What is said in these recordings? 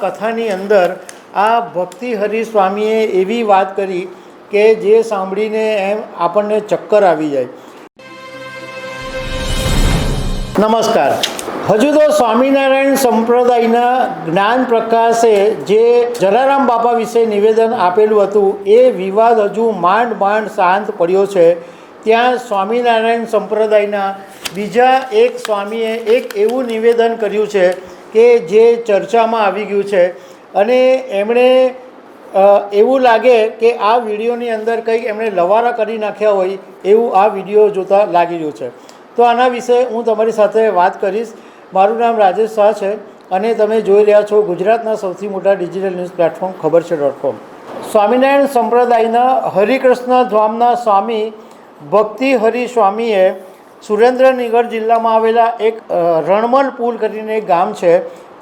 કથાની અંદર આ ભક્તિ હરિ સ્વામીએ એવી વાત કરી કે જે સાંભળીને એમ આપણને ચક્કર આવી જાય. નમસ્કાર. હજુ તો સ્વામિનારાયણ સંપ્રદાયના જ્ઞાન પ્રકાશે જે જલારામ બાપા વિશે નિવેદન આપેલું હતું એ વિવાદ હજુ માંડ શાંત પડ્યો છે. ત્યાં સ્વામિનારાયણ સંપ્રદાયના બીજા એક સ્વામીએ એક એવું નિવેદન કર્યું છે કે જે ચર્ચામાં આવી ગયું છે અને એમણે એવું લાગે કે આ વિડીયોની અંદર કંઈક એમણે લવારા કરી નાખ્યા હોય એવું આ વિડીયો જોતાં લાગી રહ્યું છે. તો આના વિશે હું તમારી સાથે વાત કરીશ. મારું નામ રાજેશ શાહ છે અને તમે જોઈ રહ્યા છો ગુજરાતના સૌથી મોટા ડિજિટલ ન્યૂઝ પ્લેટફોર્મ ખબર છે.com. સ્વામિનારાયણ સંપ્રદાયના હરિકૃષ્ણ ધામના સ્વામી ભક્તિ હરિ સ્વામીએ સુરેન્દ્રનગર જિલ્લામાં આવેલા એક રણમલ પુલ કરીને એક ગામ છે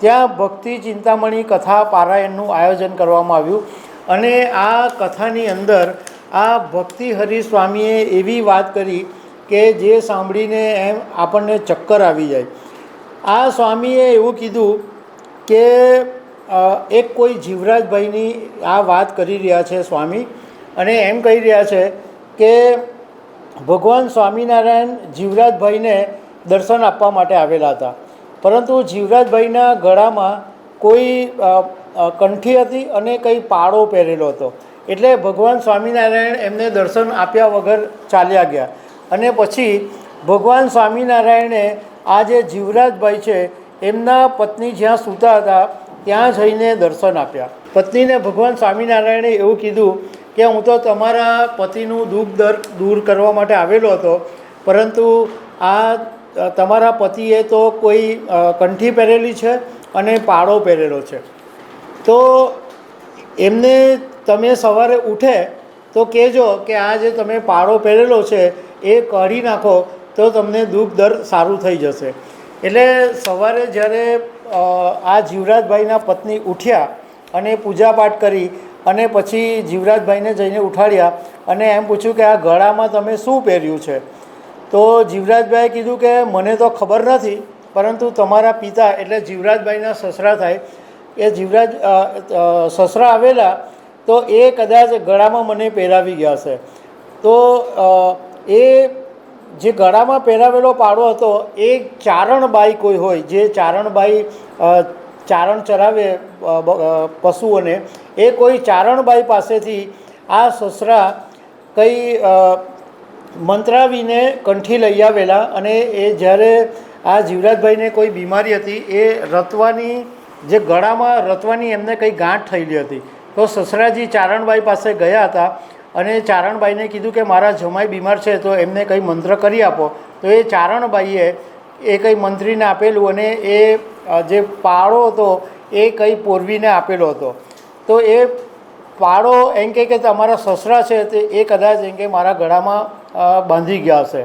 ત્યાં ભક્તિ ચિંતામણી કથા પારાયણનું આયોજન કરવામાં આવ્યું અને આ કથાની અંદર આ ભક્તિ હરિ સ્વામીએ એવી વાત કરી કે જે સાંભળીને એમ આપણને ચક્કર આવી જાય. આ સ્વામીએ એવું કીધું કે એક કોઈ જીવરાજભાઈની આ વાત કરી રહ્યા છે સ્વામી અને એમ કહી રહ્યા છે કે ભગવાન સ્વામિનારાયણ જીવરાજભાઈને દર્શન આપવા માટે આવેલા હતા, પરંતુ જીવરાજભાઈના ગળામાં કોઈ કંઠી હતી અને કંઈ પાળો પહેરેલો હતો. એટલે ભગવાન સ્વામિનારાયણ એમને દર્શન આપ્યા વગર ચાલ્યા ગયા અને પછી ભગવાન સ્વામિનારાયણે આ જે જીવરાજભાઈ છે એમના પત્ની જ્યાં સૂતા હતા ત્યાં જઈને દર્શન આપ્યા. પત્નીને ભગવાન સ્વામિનારાયણે એવું કીધું કે હું તો તમારા પતિનું દુઃખ દૂર કરવા માટે આવેલો હતો, પરંતુ આ તમારા પતિએ તો કોઈ કંઠી પહેરેલી છે અને પાળો પહેરેલો છે, તો એમને તમે સવારે ઉઠે તો કહેજો કે આ જે તમે પાળો પહેરેલો છે એ કાઢી નાખો તો તમને દુઃખ દર્દ સારું થઈ જશે. એટલે સવારે જ્યારે આ જીવરાજભાઈના પત્ની ઉઠ્યા અને પૂજાપાઠ કરી અને પછી જીવરાજભાઈને જઈને ઉઠાડ્યા અને એમ પૂછ્યું કે આ ગળામાં તમે શું પહેર્યું છે? તો જીવરાજભાઈએ કીધું કે મને તો ખબર નથી, પરંતુ તમારા પિતા એટલે જીવરાજભાઈના સસરા થાય એ સસરા આવેલા તો એ કદાચ ગળામાં મને પહેરાવી ગયા છે. તો એ જે ગળામાં પહેરાવેલો પાડો હતો એ ચારણબાઈ કોઈ હોય, જે ચારણબાઈ ચારણ ચરાવે પશુઓને, એ કોઈ ચારણબાઈ પાસેથી આ સસરા કંઈ મંત્રાવીને કંઠી લઈ આવેલા અને એ જ્યારે આ જીવરાજભાઈને કોઈ બીમારી હતી એ રતવાની જે ગળામાં રતવાની એમને કંઈ ગાંઠ થયેલી હતી. તો સસરાજી ચારણબાઈ પાસે ગયા હતા અને ચારણબાઈને કીધું કે મારા જમાઈ બીમાર છે તો એમને કંઈ મંત્ર કરી આપો. તો એ ચારણબાઈએ એ કંઈ મંત્રીને આપેલું અને એ જે પાળો હતો એ કંઈ પોરવીને આપેલો હતો. તો એ પાળો એમ કે તમારા સસરા છે તે એ કદાચ એમ કે મારા ગળામાં બાંધી ગયા હશે.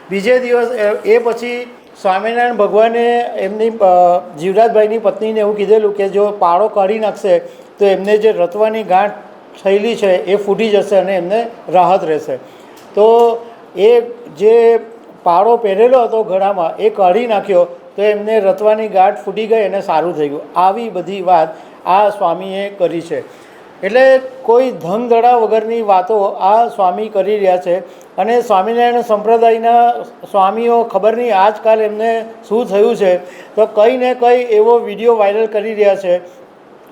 બીજે દિવસ એ પછી સ્વામિનારાયણ ભગવાને એમની જીવરાજભાઈની પત્નીને એવું કીધેલું કે જો પાળો કાઢી નાખશે તો એમને જે રતવાની ગાંઠ થયેલી છે એ ફૂટી જશે અને એમને રાહત રહેશે. તો એ જે પાળો પહેરેલો હતો ગળામાં એ કાઢી નાખ્યો તો એમને રતવાની ગાંઠ ફૂટી ગઈ અને સારું થઈ ગયું. આવી બધી વાત આ સ્વામીએ કરી છે. એટલે કોઈ ધમધડા વગરની વાતો આ સ્વામી કરી રહ્યા છે અને સ્વામિનારાયણ સંપ્રદાયના સ્વામીઓ ખબર નહીં આજકાલ એમને શું થયું છે, તો કંઈ ને કંઈ એવો વિડીયો વાયરલ કરી રહ્યા છે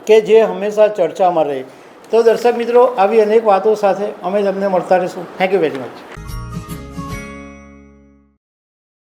કે જે હંમેશા ચર્ચામાં રહે. તો દર્શક મિત્રો, આવી અનેક વાતો સાથે અમે તમને મળતા રહીશું. Thank you very much.